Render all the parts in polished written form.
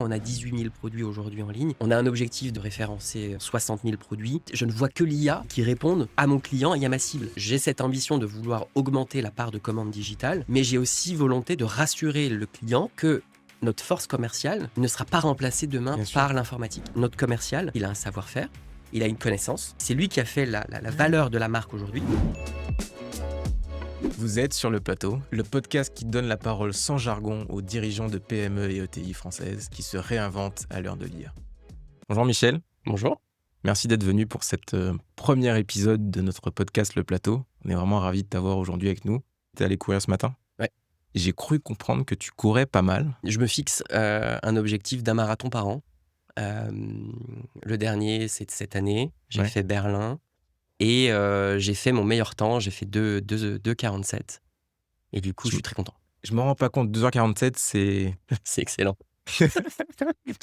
On a 18 000 produits aujourd'hui en ligne. On a un objectif de référencer 60 000 produits. Je ne vois que l'IA qui répondent à mon client et à ma cible. J'ai cette ambition de vouloir augmenter la part de commandes digitales, mais j'ai aussi volonté de rassurer le client que notre force commerciale ne sera pas remplacée demain Bien sûr. par l'informatique. Notre commercial, il a un savoir-faire, il a une connaissance. C'est lui qui a fait la valeur de la marque aujourd'hui. Vous êtes sur Le Plateau, le podcast qui donne la parole sans jargon aux dirigeants de PME et ETI françaises qui se réinventent à l'heure de l'IA. Bonjour Michel, Bonjour. merci d'être venu pour cet premier épisode de notre podcast Le Plateau. On est vraiment ravis de t'avoir aujourd'hui avec nous. T'es allé courir ce matin ? Ouais. J'ai cru comprendre que tu courais pas mal. Je me fixe un objectif d'un marathon par an. Le dernier, c'est de cette année. J'ai fait Berlin. Et j'ai fait mon meilleur temps, j'ai fait 2h47. Et du coup, je suis très content. Je me rends pas compte, 2h47, c'est... C'est excellent. Tu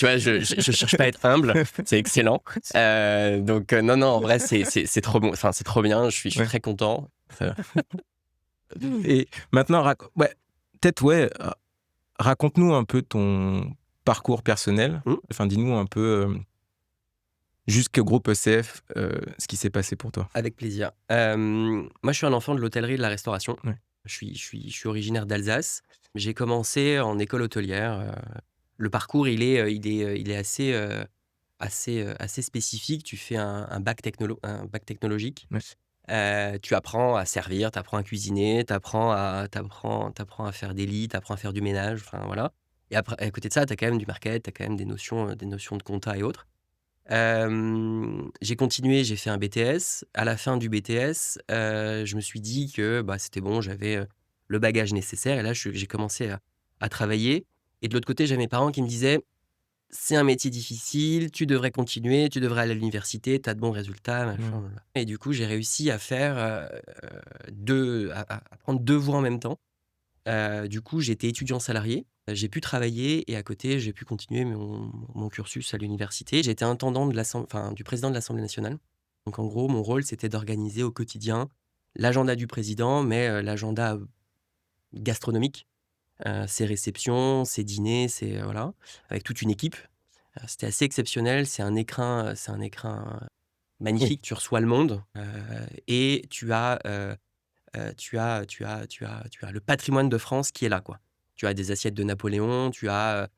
vois, je cherche pas à être humble, c'est excellent. Donc non, en vrai, c'est trop bon. Enfin, c'est trop bien, je suis très content. Et maintenant, raconte-nous un peu ton parcours personnel. Enfin, dis-nous un peu... jusqu'au groupe ECF, ce qui s'est passé pour toi. Avec plaisir. Moi, je suis un enfant de l'hôtellerie et de la restauration. Ouais. Je suis originaire d'Alsace. J'ai commencé en école hôtelière. Le parcours, il est assez spécifique. Tu fais un bac technologique. Ouais. Tu apprends à servir, tu apprends à cuisiner, tu apprends à faire des lits, tu apprends à faire du ménage. Enfin, voilà. Et après, à côté de ça, tu as quand même du market, tu as quand même des notions de compta et autres. J'ai continué, j'ai fait un BTS. À la fin du BTS, je me suis dit que c'était bon, j'avais le bagage nécessaire. Et là, j'ai commencé à travailler. Et de l'autre côté, j'avais mes parents qui me disaient: c'est un métier difficile, tu devrais continuer, tu devrais aller à l'université, tu as de bons résultats, machin. Blablabla. Et du coup, j'ai réussi à faire à prendre deux voies en même temps. Du coup, j'étais étudiant salarié. J'ai pu travailler et à côté, j'ai pu continuer mon cursus à l'université. J'étais intendant du président de l'Assemblée nationale. Donc en gros, mon rôle, c'était d'organiser au quotidien l'agenda du président, mais l'agenda gastronomique, ses réceptions, ses dîners, voilà, avec toute une équipe. C'était assez exceptionnel. C'est un écrin magnifique. Tu reçois le monde et tu as le patrimoine de France qui est là, quoi. Tu as des assiettes de Napoléon, tu as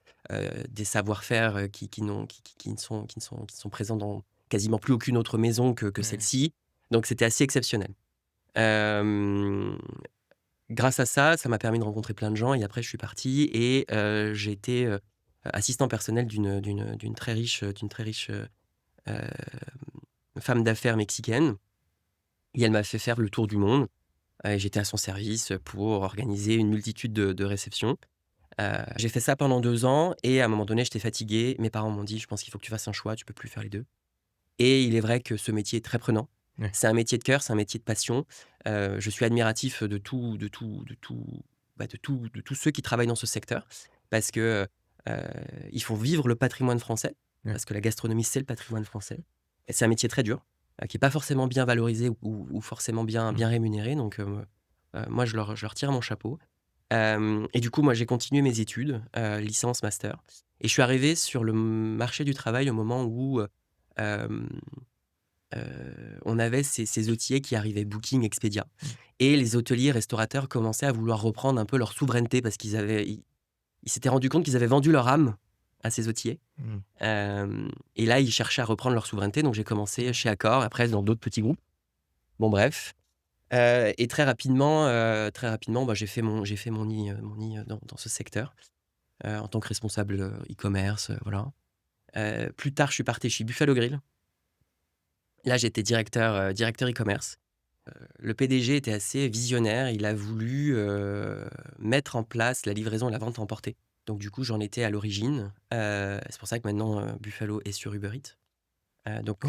des savoir-faire qui ne sont présents dans quasiment plus aucune autre maison que celle-ci. Donc c'était assez exceptionnel. Grâce à ça, ça m'a permis de rencontrer plein de gens et après je suis parti et j'ai été assistant personnel d'une très riche femme d'affaires mexicaine et elle m'a fait faire le tour du monde. Et j'étais à son service pour organiser une multitude de réceptions. J'ai fait ça pendant 2 ans et à un moment donné, j'étais fatigué. Mes parents m'ont dit: «Je pense qu'il faut que tu fasses un choix, tu peux plus faire les 2». Et il est vrai que ce métier est très prenant. Ouais. C'est un métier de cœur, c'est un métier de passion. Je suis admiratif de tous ceux qui travaillent dans ce secteur parce que, ils font vivre le patrimoine français, Ouais. parce que la gastronomie, c'est le patrimoine français et c'est un métier très dur, qui est pas forcément bien valorisé ou forcément bien rémunéré donc moi je leur tire mon chapeau. Et du coup, moi, j'ai continué mes études, licence, master et je suis arrivé sur le marché du travail au moment où, hem, on avait ces OTA qui arrivaient, Booking, Expedia et les hôteliers restaurateurs commençaient à vouloir reprendre un peu leur souveraineté parce ils s'étaient rendus compte qu'ils avaient vendu leur âme à ces OTA. Et là, ils cherchaient à reprendre leur souveraineté, donc j'ai commencé chez Accor, après dans d'autres petits groupes. Bon bref, et très rapidement, j'ai fait mon nid dans ce secteur, en tant que responsable, e-commerce, voilà. Plus tard, je suis parti chez Buffalo Grill. Là, j'étais directeur e-commerce. Le PDG était assez visionnaire. Il a voulu, mettre en place la livraison et la vente à emporter. Donc du coup, j'en étais à l'origine. C'est pour ça que maintenant, Buffalo est sur Uber Eats. Ok.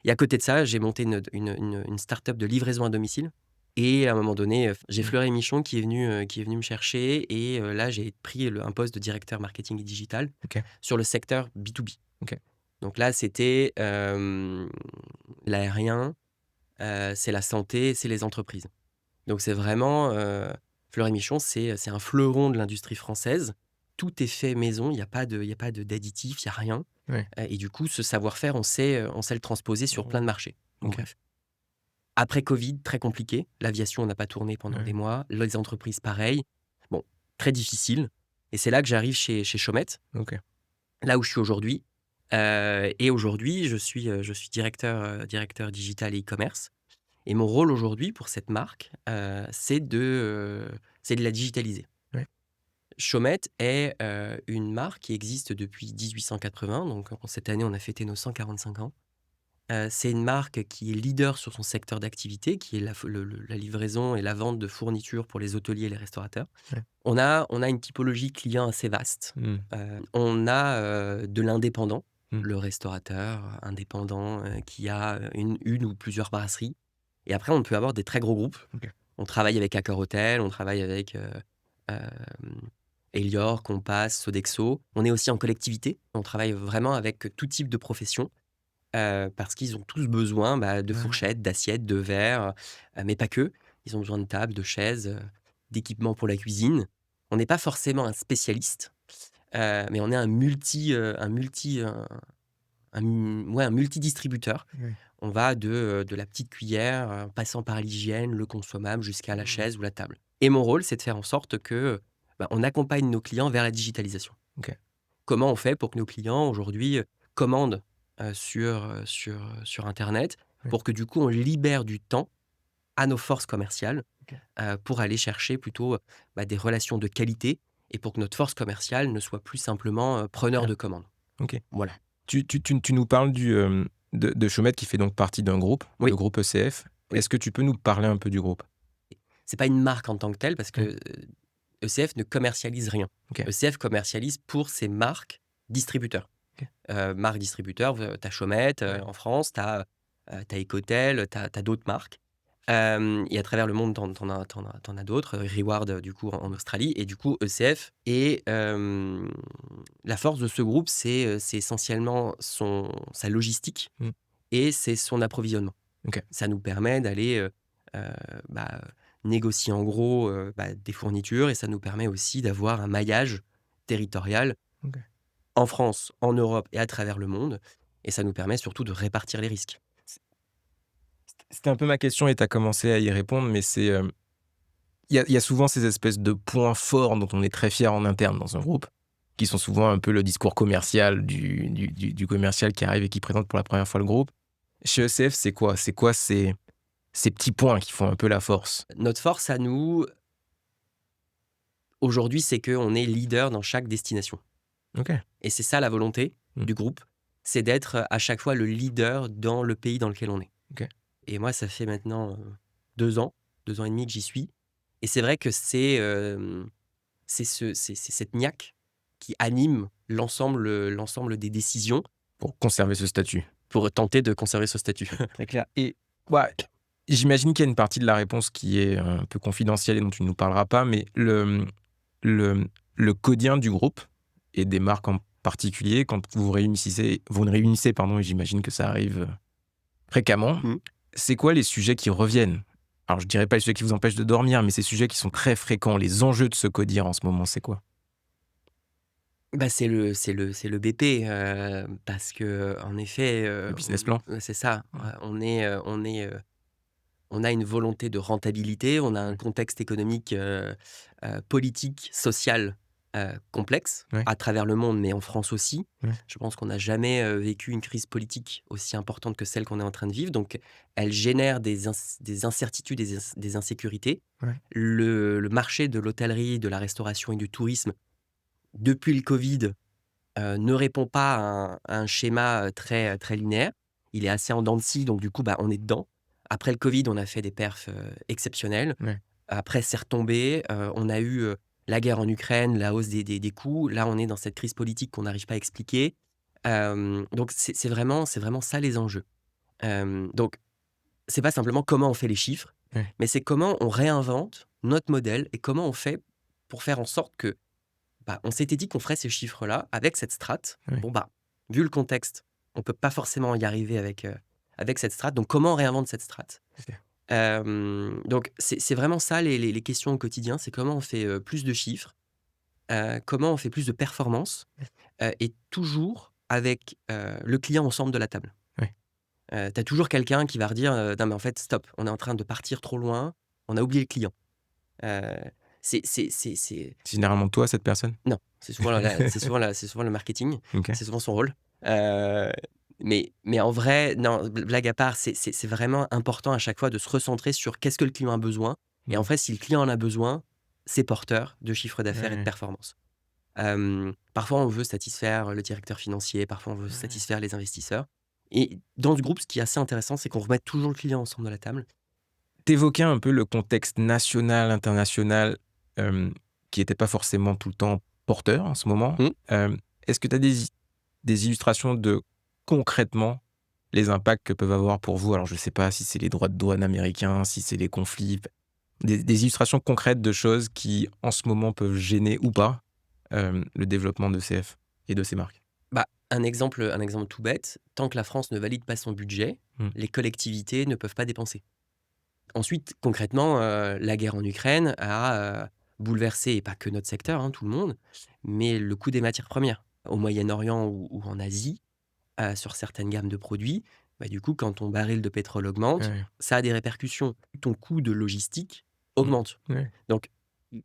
Et à côté de ça, j'ai monté une start-up de livraison à domicile et à un moment donné, j'ai Fleury Michon qui est venu me chercher et là, j'ai pris un poste de directeur marketing et digital Ok. sur le secteur B2B. Ok. Donc là, c'était, l'aérien, c'est la santé, c'est les entreprises. Donc c'est vraiment, Fleury Michon, c'est un fleuron de l'industrie française. tout est fait maison, il y a pas d'additif, il y a rien. Ouais. Et du coup, ce savoir-faire, on sait le transposer sur plein de marchés. Donc OK. bref. Après Covid, très compliqué. L'aviation n'a pas tourné pendant des Ouais. mois. Les entreprises, pareil. Bon, très difficile. Et c'est là que j'arrive chez Chomette, OK. là où je suis aujourd'hui. Et aujourd'hui, je suis directeur digital et e-commerce. Et mon rôle aujourd'hui pour cette marque, c'est de la digitaliser. Ouais. Chomette est une marque qui existe depuis 1880. Donc cette année, on a fêté nos 145 ans. C'est une marque qui est leader sur son secteur d'activité, qui est la livraison et la vente de fournitures pour les hôteliers et les restaurateurs. Ouais. On a une typologie client assez vaste. Mmh. On a de l'indépendant, Mmh. le restaurateur indépendant qui a une ou plusieurs brasseries. Et après, on peut avoir des très gros groupes. OK. On travaille avec Accor Hotel, on travaille avec Elior, Compass, Sodexo. On est aussi en collectivité. On travaille vraiment avec tout type de profession. Parce qu'ils ont tous besoin de Ouais. fourchettes, d'assiettes, de verres, mais pas que. Ils ont besoin de tables, de chaises, d'équipements pour la cuisine. On n'est pas forcément un spécialiste, mais on est un multidistributeur. Ouais. On va de la petite cuillère, en passant par l'hygiène, le consommable, jusqu'à la chaise ou la table. Et mon rôle, c'est de faire en sorte que, on accompagne nos clients vers la digitalisation. OK. Comment on fait pour que nos clients, aujourd'hui, commandent, sur internet, Oui. pour que du coup, on libère du temps à nos forces commerciales, OK. pour aller chercher plutôt, des relations de qualité et pour que notre force commerciale ne soit plus simplement, preneur Clair. de commandes. OK. Voilà. Tu nous parles de Chomette qui fait donc partie d'un groupe, Oui. le groupe ECF. Oui. Est-ce que tu peux nous parler un peu du groupe? C'est pas une marque en tant que telle parce que, Ouais. ECF ne commercialise rien. OK. ECF commercialise pour ses marques distributeurs. OK. Marques distributeurs, tu as Chomette, Ouais. en France, tu as Ecotel, tu as d'autres marques. Et à travers le monde, tu en as d'autres, Reward, du coup, en Australie. Et du coup, ECF et la force de ce groupe, c'est essentiellement sa logistique Mmh. et c'est son approvisionnement. OK. Ça nous permet d'aller, heu, bah, négocier en gros, des fournitures et ça nous permet aussi d'avoir un maillage territorial OK. en France, en Europe et à travers le monde. Et ça nous permet surtout de répartir les risques. C'était un peu ma question et tu as commencé à y répondre, mais il y a souvent ces espèces de points forts dont on est très fier en interne dans un groupe, qui sont souvent un peu le discours commercial du commercial qui arrive et qui présente pour la première fois le groupe. Chez ECF, c'est quoi? C'est quoi ces petits points qui font un peu la force? Notre force à nous, aujourd'hui, c'est qu'on est leader dans chaque destination. OK. Et c'est ça la volonté Mmh. du groupe, c'est d'être à chaque fois le leader dans le pays dans lequel on est. OK. Et moi, ça fait maintenant 2 ans, 2 ans et demi que j'y suis. Et c'est vrai que c'est cette niaque qui anime l'ensemble des décisions Pour conserver ce statut. pour tenter de conserver ce statut. Très clair. Et ouais, j'imagine qu'il y a une partie de la réponse qui est un peu confidentielle et dont tu ne nous parleras pas, mais le quotidien du groupe et des marques en particulier, quand vous réunissez, pardon, et j'imagine que ça arrive fréquemment, Mmh. c'est quoi les sujets qui reviennent? Alors, je dirais pas les sujets qui vous empêchent de dormir, mais ces sujets qui sont très fréquents, les enjeux de ce quotidien en ce moment, c'est quoi? C'est le BP, parce que en effet, Le business plan? c'est ça. Mmh. On a une volonté de rentabilité, on a un Ouais. contexte économique, politique, social, complexe Ouais. à travers le monde, mais en France aussi. Ouais. Je pense qu'on n'a jamais, vécu une crise politique aussi importante que celle qu'on est en train de vivre, donc elle génère des incertitudes, des insécurités. Ouais. Le marché de l'hôtellerie, de la restauration et du tourisme, depuis le Covid, ne répond pas à un schéma, très linéaire. Il est assez en dents de scie, donc du coup, on est dedans. Après le Covid, on a fait des perfs, exceptionnels. Ouais. Après, c'est retombé. On a eu, la guerre en Ukraine, la hausse des coûts. Là, on est dans cette crise politique qu'on n'arrive pas à expliquer. Donc c'est vraiment ça les enjeux. Donc c'est pas simplement comment on fait les chiffres, Ouais. mais c'est comment on réinvente notre modèle et comment on fait pour faire en sorte que on s'était dit qu'on ferait ces chiffres-là avec cette strate. Ouais. Bon, vu le contexte, on peut pas forcément y arriver avec cette strate. Donc, comment on réinvente cette strate? OK. Donc, c'est vraiment ça les questions au quotidien. C'est comment on fait plus de chiffres comment on fait plus de performance, et toujours avec, le client au centre de la table. Ouais. Tu as toujours quelqu'un qui va redire, «Non mais en fait stop, on est en train de partir trop loin, on a oublié le client». Heu, c'est C'est généralement toi, cette personne? non, c'est souvent le marketing, OK. c'est souvent son rôle. Heu, mais en vrai, non, blague à part, c'est vraiment important à chaque fois de se recentrer sur qu'est-ce que le client a besoin et en Mmh. fait, si le client en a besoin, c'est porteur de chiffre d'affaires et de Ouais, performance. Parfois, on veut satisfaire le directeur financier, parfois on veut ouais. satisfaire les investisseurs et dans ce groupe, ce qui est assez intéressant, c'est qu'on remet toujours le client au centre de la table. Tu évoquais un peu le contexte national, international, hem, qui était pas forcément tout le temps porteur en ce moment. Mmh. Est-ce que tu as des illustrations de, concrètement, les impacts que peuvent avoir pour vous? Alors je sais pas si c'est les droits de douane américains, si c'est les conflits, des illustrations concrètes de choses qui, en ce moment, peuvent gêner ou pas, le développement de CF et de ces marques? Bah, un exemple tout bête, tant que la France ne valide pas son budget, Mmh. les collectivités ne peuvent pas dépenser. Ensuite, concrètement, la guerre en Ukraine a, bouleversé et pas que notre secteur, hein, tout le monde, mais le coût des matières premières. Au Moyen-Orient ou en Asie, sur certaines gammes de produits, bah, du coup, quand ton baril de pétrole augmente, Ouais. ça a des répercussions. Ton coût de logistique Mmh. augmente. Ouais. Donc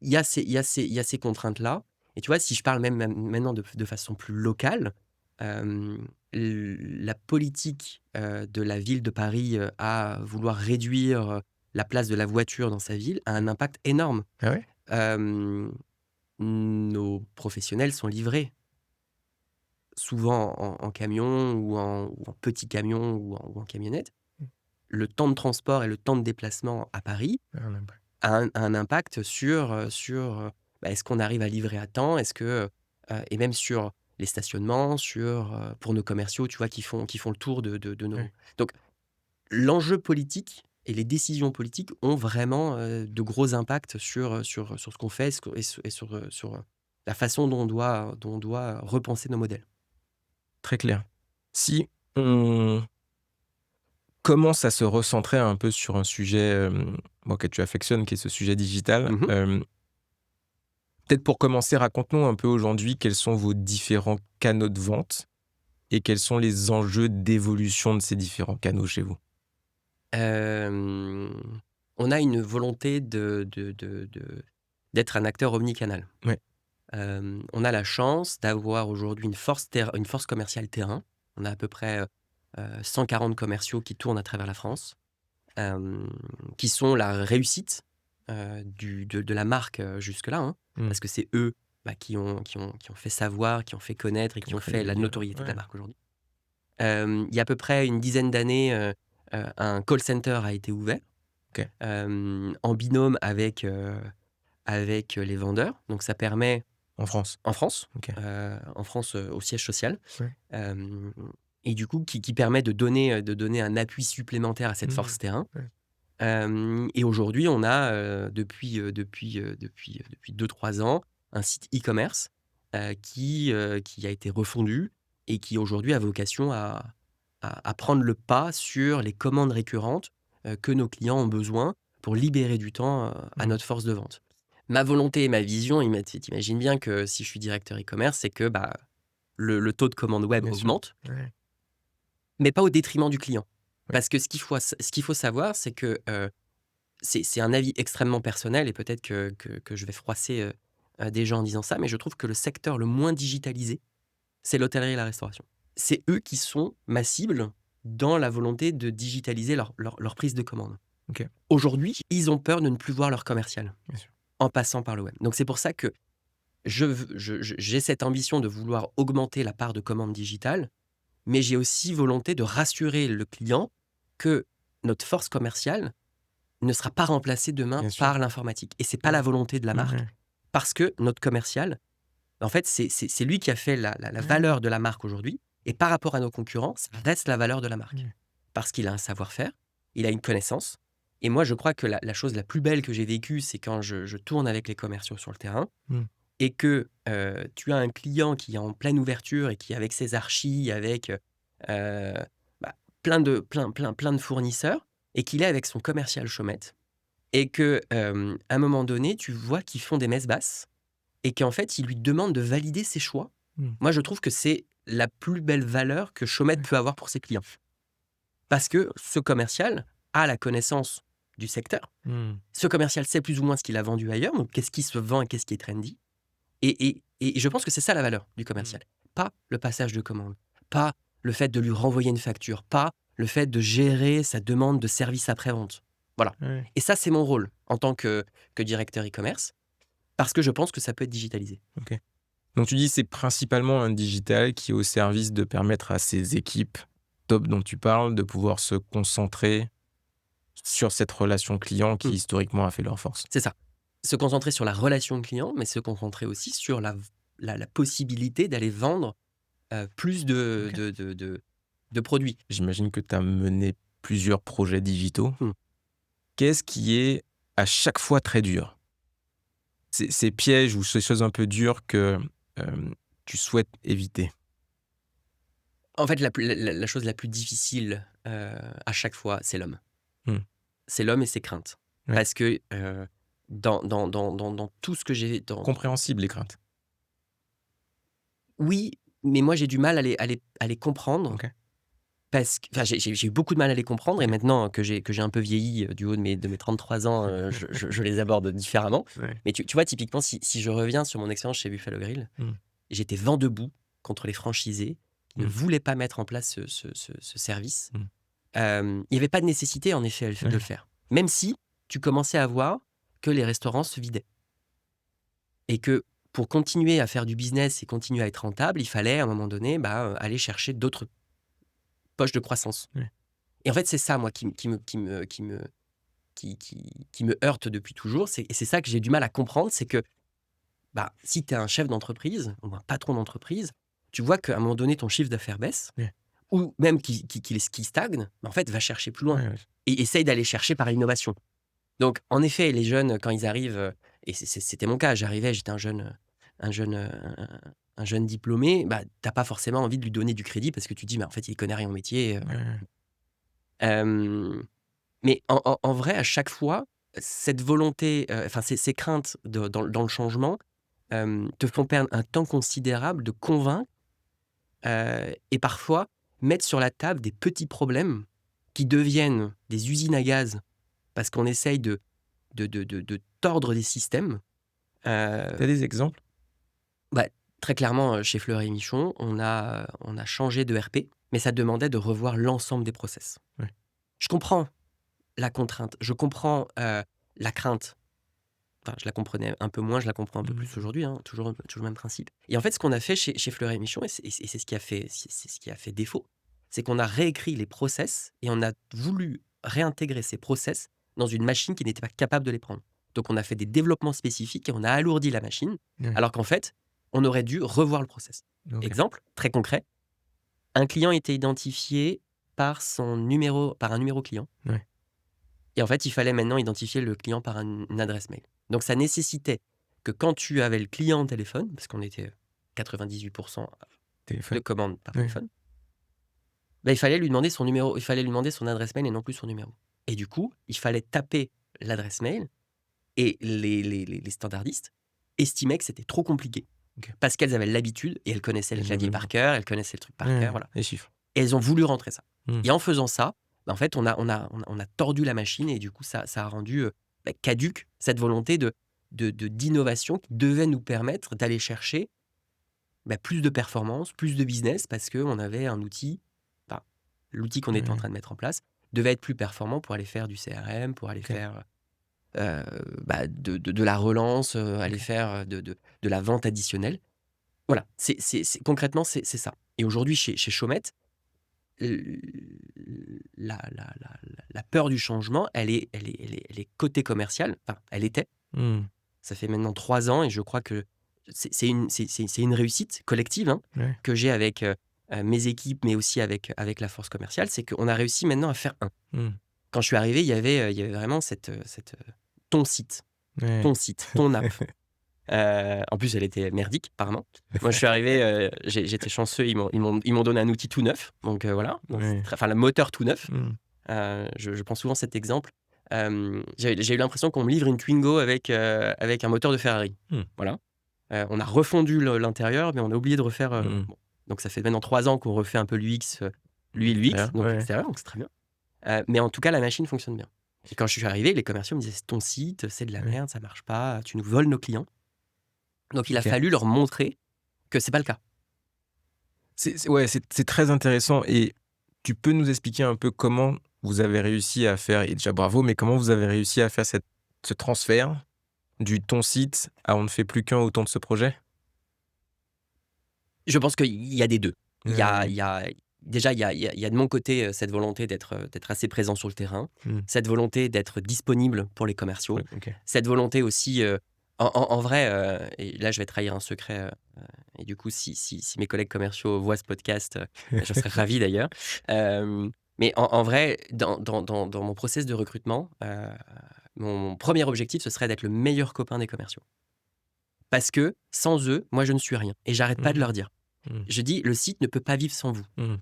il y a ces contraintes-là et tu vois, si je parle même maintenant de façon plus locale, l la politique, de la ville de Paris, à vouloir réduire, la place de la voiture dans sa ville a un impact énorme. Ah ouais? Hem, nos professionnels sont livrés souvent en camion ou en petit camion ou en camionnette. Mmh. Le temps de transport et le temps de déplacement à Paris Ah, même pas. a un impact sur, bah, est-ce qu'on arrive à livrer à temps? Est-ce que, et même sur les stationnements, pour nos commerciaux, tu vois, qui font le tour de nos Ouais. donc l'enjeu politique et les décisions politiques ont vraiment, de gros impacts sur ce qu'on fait et sur la façon dont on doit repenser nos modèles. Très clair. Si on commence à se recentrer un peu sur un sujet, bon, que tu affectionnes, qui est ce sujet digital, Mmh. peut-être pour commencer, raconte-nous un peu aujourd'hui quels sont vos différents canaux de vente et quels sont les enjeux d'évolution de ces différents canaux chez vous? On a une volonté d'être un acteur omnicanal. Ouais, On a la chance d'avoir aujourd'hui une force commerciale terrain. On a à peu près, 140 commerciaux qui tournent à travers la France, hem, qui sont la réussite, de la marque, jusque-là, hein. mmh, Parce que c'est eux, bah, qui ont fait savoir, qui ont fait connaître et qui ont qui ont créé fait des la liens. notoriété de la Ouais, marque aujourd'hui. Il y a à peu près une dizaine d'années, un call center a été ouvert, OK. en binôme avec les vendeurs. Donc ça permet En France? en France, OK. au siège social, Ouais. hem et du coup qui permet de donner un appui supplémentaire à cette Mmh. force terrain. Ouais. Et aujourd'hui, on a, depuis 2-3 ans, un site e-commerce, qui a été refondu et qui aujourd'hui a vocation à prendre le pas sur les commandes récurrentes, que nos clients ont besoin pour libérer du temps, à Mmh. notre force de vente. Ma volonté et ma vision, tu bien que si je suis directeur e-commerce, c'est que, bah, le taux de commande web Bien sûr. augmente, Ouais. mais pas au détriment du client. Ouais. Parce que ce qu'il faut savoir, c'est que, c'est un avis extrêmement personnel et peut-être que je vais froisser, des gens en disant ça, mais je trouve que le secteur le moins digitalisé, c'est l'hôtellerie et la restauration. C'est eux qui sont ma cible dans la volonté de digitaliser leur prise de commande. OK. Aujourd'hui, ils ont peur de ne plus voir leur commercial Bien sûr. en passant par le web. Donc c'est pour ça que j'ai cette ambition de vouloir augmenter la part de commandes digitales, mais j'ai aussi volonté de rassurer le client que notre force commerciale ne sera pas remplacée demain Bien sûr. par l'informatique et c'est pas la Mmh. volonté de la marque Ouais. parce que notre commercial, en fait, c'est lui qui a fait la Ouais. valeur de la marque aujourd'hui et par rapport à nos concurrents, ça reste la valeur de la marque. Ouais. Parce qu'il a un savoir-faire, il a une connaissance et moi, je crois que la chose la plus belle que j'ai vécue, c'est quand je tourne avec les commerciaux sur le terrain Mmh. et que, tu as un client qui est en pleine ouverture et qui avec ses archis, avec, bah, plein de fournisseurs et qu'il est avec son commercial Chaumette et que, à un moment donné, tu vois qu'ils font des messes basses et qu'en fait, il lui demande de valider ses choix. Moi, je trouve que c'est la plus belle valeur que Showmed peut avoir pour ses clients. Parce que ce commercial a la connaissance du secteur. Ce commercial sait plus ou moins ce qu'il a vendu ailleurs, donc qu'est-ce qui se vend et qu'est-ce qui est trendy. Et je pense que c'est ça la valeur du commercial. Pas le passage de commande, pas le fait de lui renvoyer une facture, pas le fait de gérer sa demande de service après-vente. Voilà. Et ça, c'est mon rôle en tant que directeur e-commerce, parce que je pense que ça peut être digitalisé. Ok. Donc tu dis c'est principalement un digital qui est au service de permettre à ces équipes top dont tu parles de pouvoir se concentrer sur cette relation client qui historiquement a fait leur force. C'est ça. Se concentrer sur la relation client, mais se concentrer aussi sur la possibilité d'aller vendre plus de produits. J'imagine que tu as mené plusieurs projets digitaux. Qu'est-ce qui est à chaque fois très dur? Ces pièges ou ces choses un peu dures que tu souhaites éviter? En fait, la chose la plus difficile à chaque fois, c'est l'homme. C'est l'homme et ses craintes. Ouais. Parce que dans tout ce que j'ai... Compréhensible, les craintes. Oui, mais moi, j'ai du mal à les comprendre. Ok. Parce que j'ai eu beaucoup de mal à les comprendre. Et maintenant que j'ai un peu vieilli du haut de mes 33 ans, je les aborde différemment. Ouais. Mais tu vois, typiquement, si je reviens sur mon expérience chez Buffalo Grill, j'étais vent debout contre les franchisés qui ne voulaient pas mettre en place ce service. Il n'y avait pas de nécessité, en effet, de le faire. Même si tu commençais à voir que les restaurants se vidaient. Et que pour continuer à faire du business et continuer à être rentable, il fallait, à un moment donné, aller chercher d'autres poches de croissance. Et en fait, c'est ça, moi, qui me heurte depuis toujours. Et c'est ça que j'ai du mal à comprendre, c'est que si tu es un chef d'entreprise ou un patron d'entreprise, tu vois qu'à un moment donné, ton chiffre d'affaires baisse, ou même qu'il stagne, en fait, va chercher plus loin. Et essaye d'aller chercher par l'innovation. Donc, en effet, les jeunes, quand ils arrivent, et c'était mon cas, j'étais un jeune diplômé, t'as pas forcément envie de lui donner du crédit parce que tu te dis, mais en fait, il connaît rien au métier. Mais en vrai, à chaque fois, cette volonté, ces craintes dans le changement te font perdre un temps considérable de convaincre et parfois mettre sur la table des petits problèmes qui deviennent des usines à gaz parce qu'on essaye de tordre des systèmes. Tu as des exemples? Très clairement, chez Fleury Michon, on a changé de RP, mais ça demandait de revoir l'ensemble des process. Je comprends la contrainte, je comprends la crainte. Enfin, je la comprenais un peu moins, je la comprends un peu plus aujourd'hui, hein, toujours le même principe. Et en fait, ce qu'on a fait chez Fleury Michon, et c'est ce qui a fait défaut, c'est qu'on a réécrit les process et on a voulu réintégrer ces process dans une machine qui n'était pas capable de les prendre. Donc, on a fait des développements spécifiques et on a alourdi la machine, alors qu'en fait, on aurait dû revoir le process. Exemple, très concret, un client était identifié par un numéro client. Et en fait, il fallait maintenant identifier le client par une adresse mail. Donc, ça nécessitait que quand tu avais le client au téléphone, parce qu'on était 98% de commandes par téléphone, il fallait lui demander son numéro, il fallait lui demander son adresse mail et non plus son numéro. Et du coup, il fallait taper l'adresse mail et les standardistes estimaient que c'était trop compliqué. Parce qu'elles avaient l'habitude et elles connaissaient le clavier par cœur, elles connaissaient le truc par cœur, voilà. Les chiffres. Et elles ont voulu rentrer ça. Et en faisant ça, en fait, on a tordu la machine et du coup, ça a rendu caduque cette volonté d'innovation qui devait nous permettre d'aller chercher plus de performance, plus de business, parce qu'on avait un outil, l'outil qu'on était en train de mettre en place, devait être plus performant pour aller faire du CRM, pour aller faire de la relance, aller faire de la vente additionnelle. Voilà, concrètement, c'est ça. Et aujourd'hui, chez Showmed, la peur du changement, elle est côté commercial. Enfin, elle était. Ça fait maintenant 3 ans et je crois que c'est une réussite collective que j'ai avec mes équipes, mais aussi avec la force commerciale. C'est qu'on a réussi maintenant à faire un. Quand je suis arrivé, il y avait vraiment ton site, ton app. En plus, elle était merdique, apparemment. Moi, je suis arrivé, j'étais chanceux, ils m'ont donné un outil tout neuf. Donc voilà, le moteur tout neuf. Je prends souvent cet exemple. J'ai eu l'impression qu'on me livre une Twingo avec un moteur de Ferrari. Voilà. On a refondu l'intérieur, mais on a oublié de refaire. Mmh. Bon. Donc ça fait maintenant 3 ans qu'on refait un peu l'UX, Très l'UX, bien, donc ouais. l'extérieur, donc c'est très bien. Mais en tout cas, la machine fonctionne bien. Et quand je suis arrivé, les commerciaux me disaient: «Ton site, c'est de la Ouais. merde, ça marche pas, tu nous voles nos clients». Donc il a OK. fallu leur montrer que c'est pas le cas. Ouais, c'est très intéressant et tu peux nous expliquer un peu comment vous avez réussi à faire et déjà bravo, mais comment vous avez réussi à faire ce transfert du ton site à on ne fait plus qu'un autour de ce projet? Je pense qu'il y a des 2. Ouais. Il y a déjà, il y a de mon côté, cette volonté d'être assez présent sur le terrain, Mmh. cette volonté d'être disponible pour les commerciaux, Ouais, OK. cette volonté aussi, en vrai, et là je vais trahir un secret, et du coup si mes collègues commerciaux voient ce podcast, j'en serais ravi d'ailleurs. Mais en vrai, dans mon process de recrutement, mon 1er objectif, ce serait d'être le meilleur copain des commerciaux. Parce que sans eux, moi je ne suis rien et j'arrête pas de Mmh. leur dire. Mmh. Je dis: «Le site ne peut pas vivre sans vous». Mmh.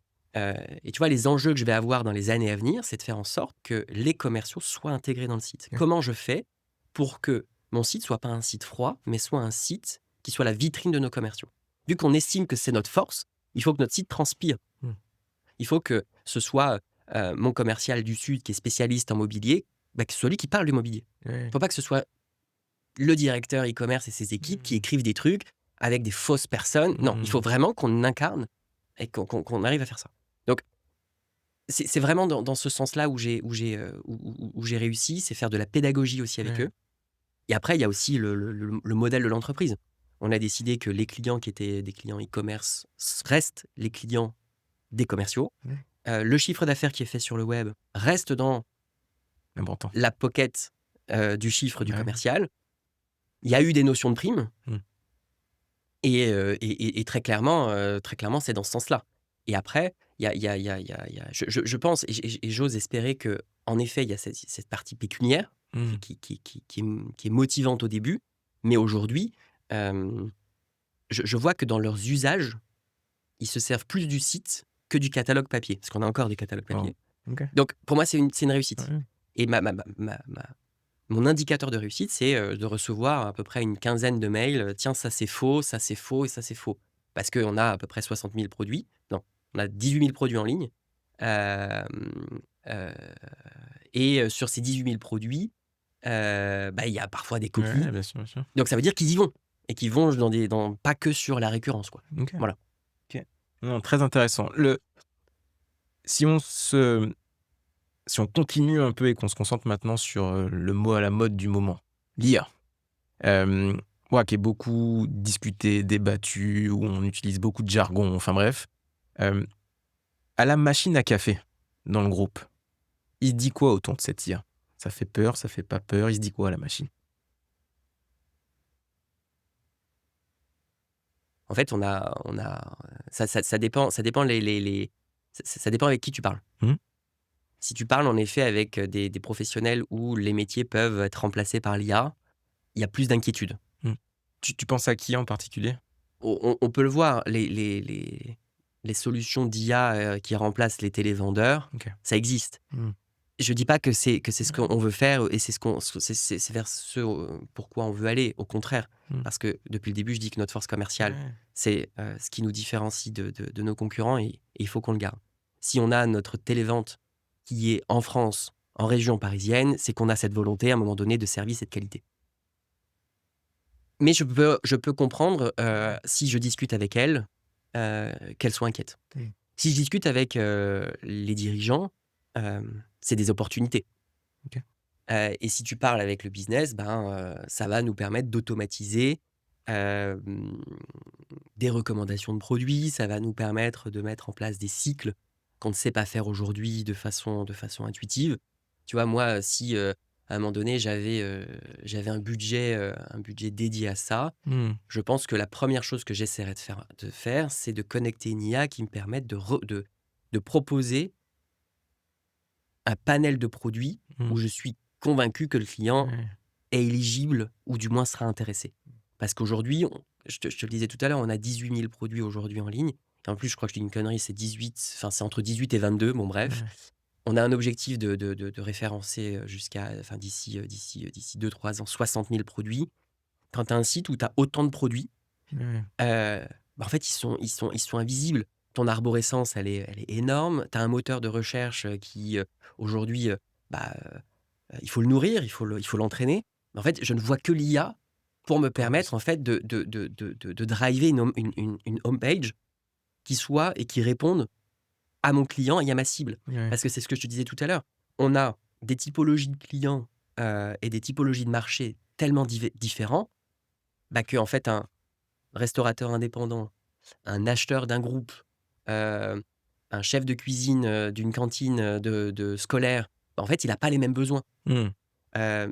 Et tu vois, les enjeux que je vais avoir dans les années à venir, c'est de faire en sorte que les commerciaux soient intégrés dans le site. OK. Comment je fais pour que mon site soit pas un site froid, mais soit un site qui soit la vitrine de nos commerciaux? Vu qu'on estime que c'est notre force, il faut que notre site transpire. Mmh. Il faut que ce soit, mon commercial du sud qui est spécialiste en mobilier, bah, que ce soit lui qui parle du mobilier. Il Ouais. faut pas que ce soit le directeur e-commerce et ses équipes qui Mmh. écrivent des trucs avec des fausses personnes. Non, il faut Mmh. vraiment qu'on incarne et qu'on arrive à faire ça. Donc c'est vraiment dans ce sens-là où j'ai réussi, c'est faire de la pédagogie aussi avec Ouais. eux. Et après, il y a aussi le modèle de l'entreprise. On a décidé que les clients qui étaient des clients e-commerce restent les clients des commerciaux. Ouais. Le chiffre d'affaires qui est fait sur le web reste dans Important. la pocket, du chiffre du Ouais. commercial. Il y a eu des notions de primes. Mmh. Et très clairement, c'est dans ce sens-là. Et après, je pense et j'ose espérer que en effet, il y a cette partie pécuniaire Mmh. qui est motivante au début, mais aujourd'hui, hem, je vois que dans leurs usages, ils se servent plus du site que du catalogue papier, parce qu'on a encore des catalogues Waouh. papier. OK. Donc pour moi, c'est une réussite. Ouais. Et mon indicateur de réussite, c'est, de recevoir à peu près une quinzaine de mails, «Tiens, ça c'est faux et ça c'est faux». Parce qu'on a à peu près 60 000 produits. Non, on a 18 000 produits en ligne. Hem, heu sur ces 18 000 produits, bah, il y a parfois des Ouais, coquilles. bien sûr, bien sûr. Donc ça veut dire qu'ils y vont et qu'ils vont dans pas que sur la récurrence, quoi. OK. Voilà. OK. Non, très intéressant. Si on se si on continue un peu et qu'on se concentre maintenant sur, le mot à la mode du moment, l'IA. Hem, ouais, qui est beaucoup discuté, débattu, où on utilise beaucoup de jargon, enfin bref. Hem, à la machine à café, dans le groupe, il se dit quoi autour de cette IA? Ça fait peur, ça fait pas peur? Il se dit quoi à la machine? En fait, ça dépend ça dépend avec qui tu parles. Mmh. Si tu parles en effet avec, des professionnels où les métiers peuvent être remplacés par l'IA, il y a plus d'inquiétude. Mmh. Tu penses à qui en particulier? On peut le voir, les solutions d'IA, qui remplacent les télévendeurs, OK. ça existe. Mmh. Je dis pas que c'est ce Ouais. qu'on veut faire et c'est ce qu'on c'est vers ce, pourquoi on veut aller, au contraire. Mmh. Parce que depuis le début, je dis que notre force commerciale, Ouais. c'est, ce qui nous différencie de nos concurrents et il faut qu'on le garde. Si on a notre télévente qui est en France, en région parisienne, c'est qu'on a cette volonté à un moment donné de service et de qualité. Mais je peux comprendre, Ouais. si je discute avec elles, qu'elles soient inquiètes. Mmh. Si je discute avec, les dirigeants, c'est des opportunités. OK. Et si tu parles avec le business, ben, ça va nous permettre d'automatiser, hem, des recommandations de produits, ça va nous permettre de mettre en place des cycles qu'on ne sait pas faire aujourd'hui de façon intuitive. Tu vois, moi, si, à un moment donné, j'avais un budget dédié à ça, Mmh. je pense que la première chose que j'essaierais de faire, c'est de connecter une IA qui me permette de proposer un panel de produits Mmh. où je suis convaincu que le client Ouais. est éligible ou du moins sera intéressé. Parce qu'aujourd'hui, je te le disais tout à l'heure, on a 18 000 produits aujourd'hui en ligne. Et en plus, je crois que je dis une connerie, c'est 18, enfin, c'est entre 18 et 22, bon bref. Ouais. On a un objectif de référencer, jusqu'à, enfin, d'ici 2-3 ans, 60 000 produits. Quand tu as un site où tu as autant de produits, Ouais. en fait, ils sont invisibles. Ton arborescence, elle est énorme. Tu as un moteur de recherche qui, aujourd'hui, bah, il faut le nourrir, il faut l'entraîner. En fait, je ne vois que l'IA pour me Pour permettre, en fait, de driver une homepage qui soit et qui réponde à mon client et à ma cible. ouais. Parce que c'est ce que je te disais tout à l'heure. On a des typologies de clients et des typologies de marché tellement différents que en fait, un restaurateur indépendant, un acheteur d'un groupe, euh, un chef de cuisine d'une cantine de scolaire, en fait, il n'a pas les mêmes besoins. Mmh.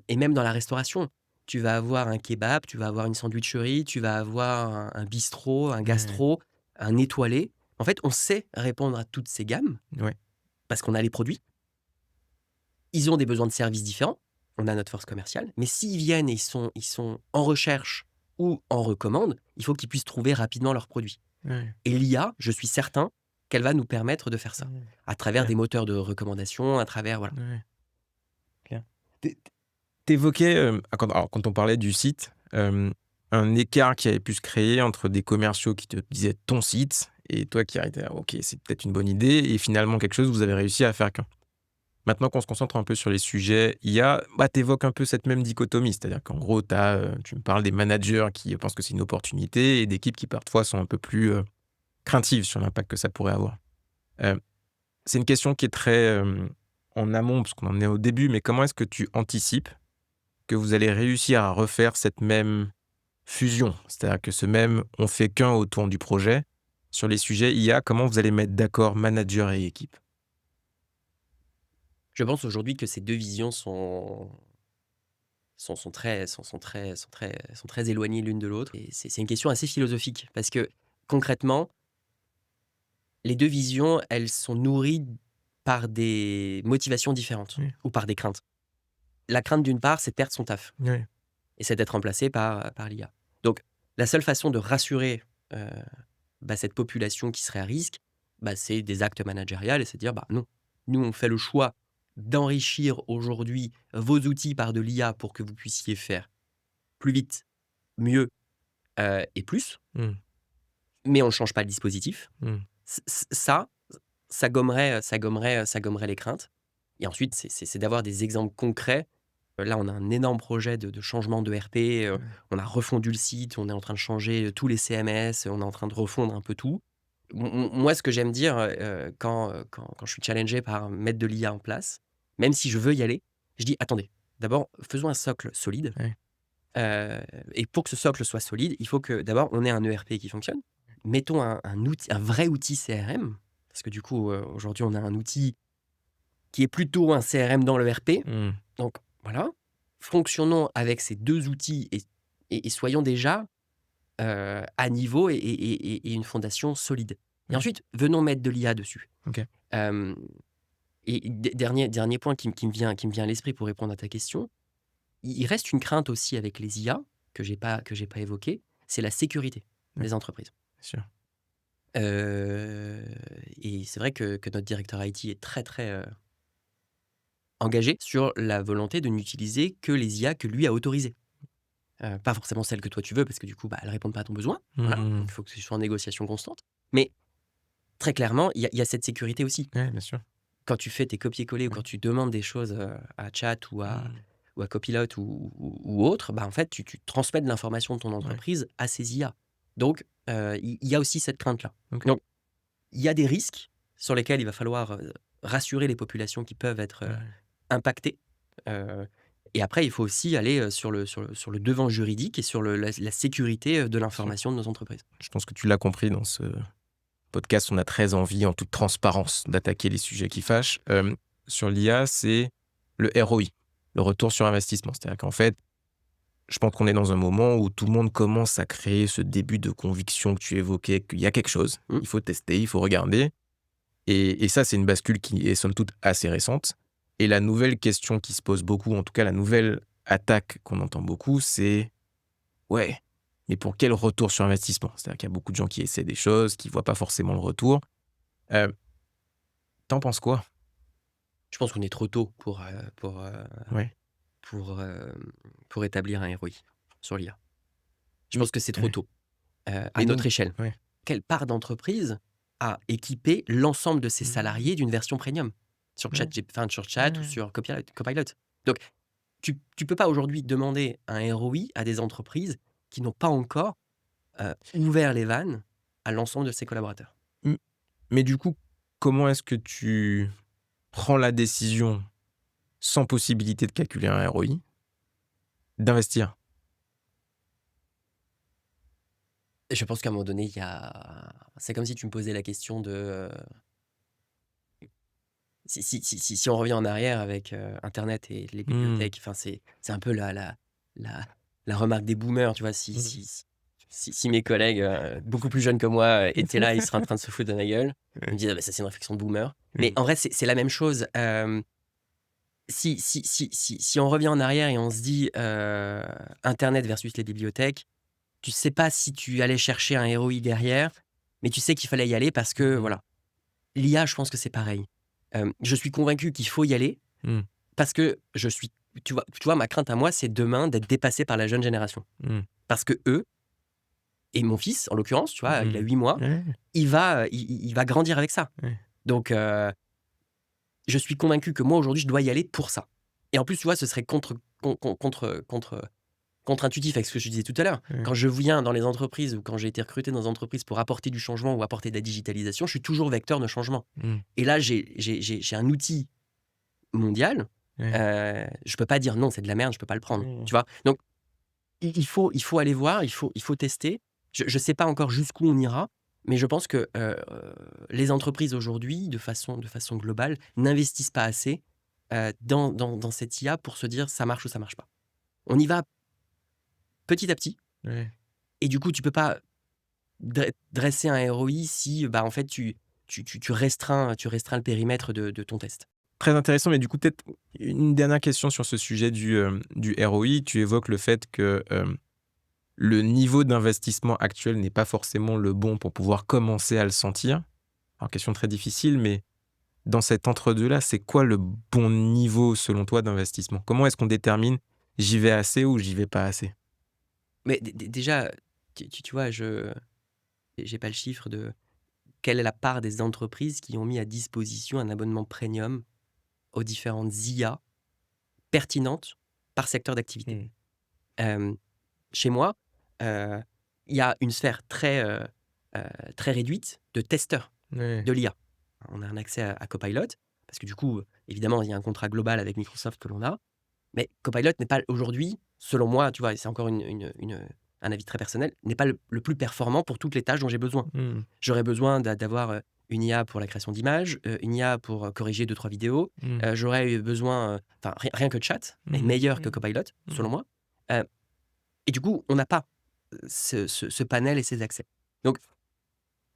Et même dans la restauration, tu vas avoir un kebab, tu vas avoir une sandwicherie, tu vas avoir un bistrot, un Ouais. gastro, un étoilé. En fait, on sait répondre à toutes ces gammes Ouais. parce qu'on a les produits. Ils ont des besoins de services différents. On a notre force commerciale. Mais s'ils viennent et ils sont en recherche ou en recommande, il faut qu'ils puissent trouver rapidement leurs produits. Ouais. Et l'IA, je suis certain qu'elle va nous permettre de faire ça. Mmh. À travers Clair. des moteurs de recommandation, à travers, voilà. Ouais. Clair. Tu évoquais, quand on parlait du site, un écart qui avait pu se créer entre des commerciaux qui te disaient ton site et toi qui arrêtais: «Ah OK, c'est peut-être une bonne idée» et finalement quelque chose, vous avez réussi à faire qu'un. Maintenant qu'on se concentre un peu sur les sujets IA, tu évoques un peu cette même dichotomie. C'est-à-dire qu'en gros, tu me parles des managers qui pensent que c'est une opportunité et d'équipes qui parfois sont un peu plus, craintives sur l'impact que ça pourrait avoir. Heu, c'est une question qui est très, en amont parce qu'on en est au début, mais comment est-ce que tu anticipes que vous allez réussir à refaire cette même fusion? C'est-à-dire que ce même «on fait qu'un» autour du projet, sur les sujets IA, comment vous allez mettre d'accord manager et équipe? Je pense aujourd'hui que ces deux visions sont très éloignées l'une de l'autre. Et c'est une question assez philosophique parce que concrètement, les deux visions, elles sont nourries par des motivations différentes Oui, ou par des craintes. La crainte d'une part, c'est de perdre son taf oui, et c'est d'être remplacé par l'IA. Donc la seule façon de rassurer euh, cette population qui serait à risque, c'est des actes managériels et c'est de dire non, nous on fait le choix d'enrichir aujourd'hui vos outils par de l'IA pour que vous puissiez faire plus vite, mieux et plus, mmh, mais on ne change pas le dispositif. mmh, Ça, ça gommerait les craintes. Et ensuite, c'est d'avoir des exemples concrets. Là, on a un énorme projet de changement de RP. ouais, On a refondu le site, on est en train de changer tous les CMS, on est en train de refondre un peu tout. Moi, ce que j'aime dire quand je suis challengé par mettre de l'IA en place, même si je veux y aller, je dis attendez, d'abord, faisons un socle solide. ouais, Et pour que ce socle soit solide, il faut que d'abord on ait un ERP qui fonctionne. Mettons un vrai outil CRM, parce que du coup, aujourd'hui, on a un outil qui est plutôt un CRM dans le RP. mmh, Donc voilà, fonctionnons avec ces deux outils et soyons déjà à niveau et une fondation solide. Et ouais, ensuite, venons mettre de l'IA dessus. OK. Euh, et dernier point qui me vient à l'esprit pour répondre à ta question, il reste une crainte aussi avec les IA que j'ai pas évoquée, c'est la sécurité Ouais, des entreprises. bien sûr. Heu et c'est vrai que notre directeur IT est très, très, engagé sur la volonté de n'utiliser que les IA que lui a autorisées. Pas forcément celles que toi tu veux parce que du coup, elles répondent pas à ton besoin. Mmh Voilà, donc mh. il faut que tu sois en négociation constante. Mais très clairement, il y a cette sécurité aussi. Ouais, bien sûr. Quand tu fais tes copier-coller ou Ouais. quand tu demandes des choses, à Chat ou à Mmh. Copilot ou autre, en fait, tu transmets de l'information de ton Ouais, entreprise à ces IA. Donc, il y a aussi cette crainte-là. OK. Donc, il y a des risques sur lesquels il va falloir, rassurer les populations qui peuvent être, Ouais, impactées. Heu et après, il faut aussi aller, sur le devant juridique et sur la sécurité, de bien sûr. l'information de nos entreprises. Je pense que tu l'as compris dans ce podcast, on a très envie, en toute transparence, d'attaquer les sujets qui fâchent. Sur l'IA, c'est le ROI, le retour sur investissement. C'est-à-dire qu'en fait, je pense qu'on est dans un moment où tout le monde commence à créer ce début de conviction que tu évoquais, qu'il y a quelque chose, Mmh. il faut tester, il faut regarder. Et ça, c'est une bascule qui est somme toute assez récente. Et la nouvelle question qui se pose beaucoup, en tout cas la nouvelle attaque qu'on entend beaucoup, c'est: «Ouais, mais pour quel retour sur investissement?» C'est-à-dire qu'il y a beaucoup de gens qui essaient des choses, qui voient pas forcément le retour. Heu, tu penses quoi? Je pense qu'on est trop tôt pour Ouais, pour, hem, pour établir un ROI sur l'IA. Je Mais pense que c'est trop ouais, tôt, à mais notre donc échelle. ouais. Quelle part d'entreprise a équipé l'ensemble de ses Mmh. salariés d'une version premium Ouais, sur Chat ou ouais. sur Copilot? Donc tu peux pas aujourd'hui demander un ROI à des entreprises qui n'ont pas encore, ouvert les vannes à l'ensemble de ses collaborateurs. Mmh, mais du coup, comment est-ce que tu prends la décision, sans possibilité de calculer un ROI, d'investir? Et je pense qu'à un moment donné, il y a c'est comme si tu me posais la question de, si on revient en arrière avec, internet et les Mmh. bibliothèques, enfin, c'est un peu la la remarque des boomers, tu vois? Mmh. Si mes collègues, beaucoup plus jeunes que moi, étaient là, ils seraient en train de se foutre de ma gueule. Ils me Ouais. disent: «Ah bah, ça, c'est une réflexion de boomer». Mais Mmh. en vrai, c'est la même chose, si on revient en arrière et on se dit, internet versus les bibliothèques, tu sais pas si tu allais chercher un ROI derrière, mais tu sais qu'il fallait y aller parce que, Mmh. voilà. L'IA, je pense que c'est pareil. Je suis convaincu qu'il faut y aller Mmh. parce que je suis tu vois, ma crainte à moi, c'est demain d'être dépassé par la jeune génération. Mmh. Parce qu'eux et mon fils, en l'occurrence, tu vois, il a Mmh. 8 mois, Ouais, il va grandir avec ça. ouais. Donc je suis convaincu que moi, aujourd'hui, je dois y aller pour ça. Et en plus, tu vois, ce serait contre-intuitif avec ce que je disais tout à l'heure. Ouais. Quand je viens dans les entreprises ou quand j'ai été recruté dans des entreprises pour apporter du changement ou apporter de la digitalisation, je suis toujours vecteur de changement. Mmh. Et là, j'ai un outil mondial, Ouais. je peux pas dire: «Non, c'est de la merde, je peux pas le prendre», Ouais. tu vois? Donc il faut aller voir, il faut tester. Je sais pas encore jusqu'où on ira, mais je pense que, les entreprises aujourd'hui, de façon globale, n'investissent pas assez, dans cette IA pour se dire: «Ça marche ou ça marche pas». On y va petit à petit Ouais. et du coup, tu peux pas dresser un ROI si, bah, en fait, tu restreins le périmètre de ton test. Très intéressant, mais du coup, peut-être une dernière question sur ce sujet du ROI. Tu évoques le fait que, le niveau d'investissement actuel n'est pas forcément le bon pour pouvoir commencer à le sentir. Alors question très difficile, mais dans cet entre-deux-là, c'est quoi le bon niveau selon toi d'investissement? Comment est-ce qu'on détermine: «J'y vais assez» ou «J'y vais pas assez»? Mais déjà, tu vois, j'ai pas le chiffre de quelle est la part des entreprises qui ont mis à disposition un abonnement premium aux différentes IA pertinentes par secteur d'activité. Mmh. Hem, Chez moi, heu, il y a une sphère très réduite de testeurs Ouais. de l'IA. On a un accès à Copilot parce que du coup, évidemment, il y a un contrat global avec Microsoft que l'on a. Mais Copilot n'est pas aujourd'hui, selon moi, tu vois? Et c'est encore un avis très personnel, n'est pas le plus performant pour toutes les tâches dont j'ai besoin. Mmh. J'aurais besoin d'avoir, une IA pour la création d'images, une IA pour, corriger 2-3 vidéos. Mmh. J'aurais eu besoin, enfin rien que Chat est Mmh. meilleur que Mmh. Copilot, Mmh. selon moi. Heu et du coup, on n'a pas, ce panel et ces accès. Donc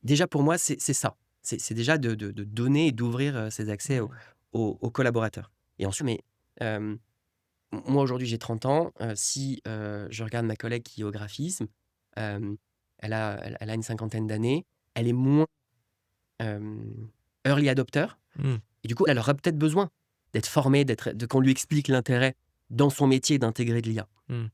déjà pour moi, c'est ça. C'est déjà de donner et d'ouvrir, ces accès aux Ouais. aux collaborateurs et ensuite mais moi, aujourd'hui, j'ai 30 ans, si, je regarde ma collègue qui est au graphisme, hem, elle a une cinquantaine d'années, elle est moins, hem, early adopter Mmh. et du coup, elle aura peut-être besoin d'être formée, qu'on lui explique l'intérêt dans son métier d'intégrer de l'IA Mmh.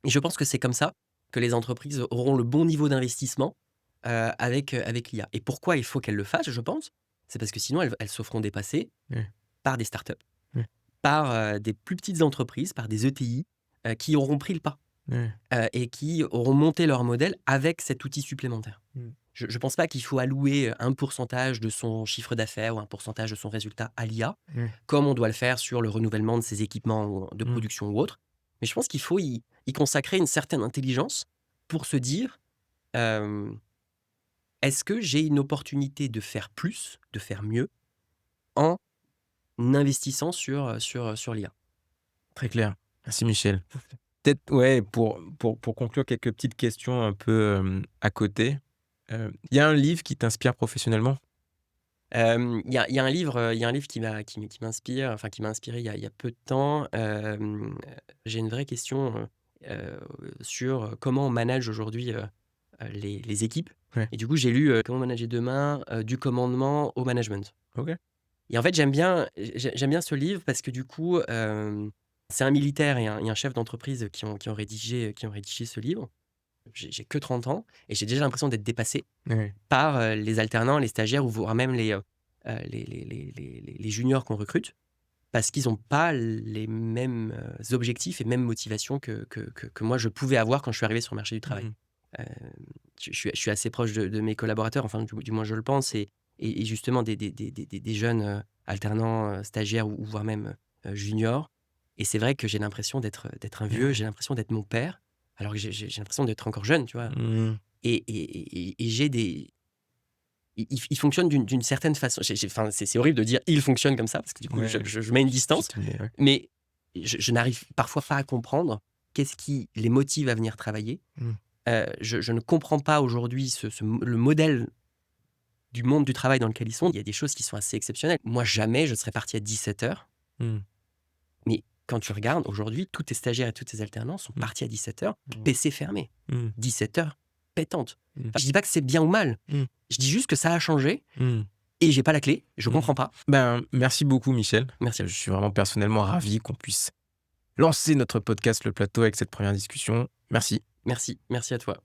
et je pense que c'est comme ça que les entreprises auront le bon niveau d'investissement, avec l'IA et pourquoi il faut qu'elles le fassent, je pense? C'est parce que sinon elles se feront dépasser Ouais. par des startups, Ouais. par, des plus petites entreprises, par des ETI, qui auront pris le pas. Ouais. Et qui auront monté leur modèle avec cet outil supplémentaire. Mmh. Je ne pense pas qu'il faut allouer, un pourcentage de son chiffre d'affaires ou un pourcentage de son résultat à l'IA, Ouais. comme on doit le faire sur le renouvellement de ses équipements ou de Mmh. production ou autre. Mais je pense qu'il faut y consacrer une certaine intelligence pour se dire, hem: «Est-ce que j'ai une opportunité de faire plus, de faire mieux en investissant sur l'IA?» Très clair. Merci Michel. Peut-être, ouais, pour conclure, quelques petites questions un peu, à côté. Il y a un livre qui t'inspire professionnellement? Il y a un livre qui m'inspire, enfin qui m'a inspiré il y a peu de temps. J'ai une vraie question, sur comment on manage aujourd'hui, les équipes Ouais. et du coup, j'ai lu, «Comment manager demain, du commandement au management» OK. et en fait, j'aime bien ce livre parce que du coup, c'est un militaire et un chef d'entreprise qui ont rédigé ce livre j'ai que 30 ans et j'ai déjà l'impression d'être dépassé Ouais. par, les alternants, les stagiaires ou voire même les juniors qu'on recrute parce qu'ils ont pas les mêmes, objectifs et mêmes motivations que moi je pouvais avoir quand je suis arrivé sur le marché du travail. Mmh. Heu, je suis assez proche de mes collaborateurs, enfin du moins je le pense et justement des jeunes, alternants, stagiaires ou voire même, juniors et c'est vrai que j'ai l'impression d'être un vieux, Ouais. j'ai l'impression d'être mon père, alors que j'ai l'impression d'être encore jeune, tu vois? Mmh. Et j'ai des il fonctionne d'une certaine façon. Enfin, c'est horrible de dire: «Il fonctionne comme ça» parce que du coup Ouais. je mets une Tu distance, tenais, ouais. mais je n'arrive parfois pas à comprendre qu'est-ce qui les motive à venir travailler. Mmh. Je ne comprends pas aujourd'hui le modèle du monde du travail dans lequel ils sont. Il y a des choses qui sont assez exceptionnelles. Moi, jamais je serais parti à 17h, Mmh. mais quand tu regardes aujourd'hui, tous tes stagiaires et tous tes alternants sont Mmh. partis à 17h, Mmh. PC fermé. Mmh. 17h, pétante. Mmh. Enfin, je dis pas que c'est bien ou mal, Mmh. je dis juste que ça a changé Mmh. et j'ai pas la clé, je Mmh. comprends pas. Ben, merci beaucoup, Michel. Merci. Je suis vraiment personnellement ravi qu'on puisse lancer notre podcast Le Plateau avec cette première discussion. Merci. Merci à toi.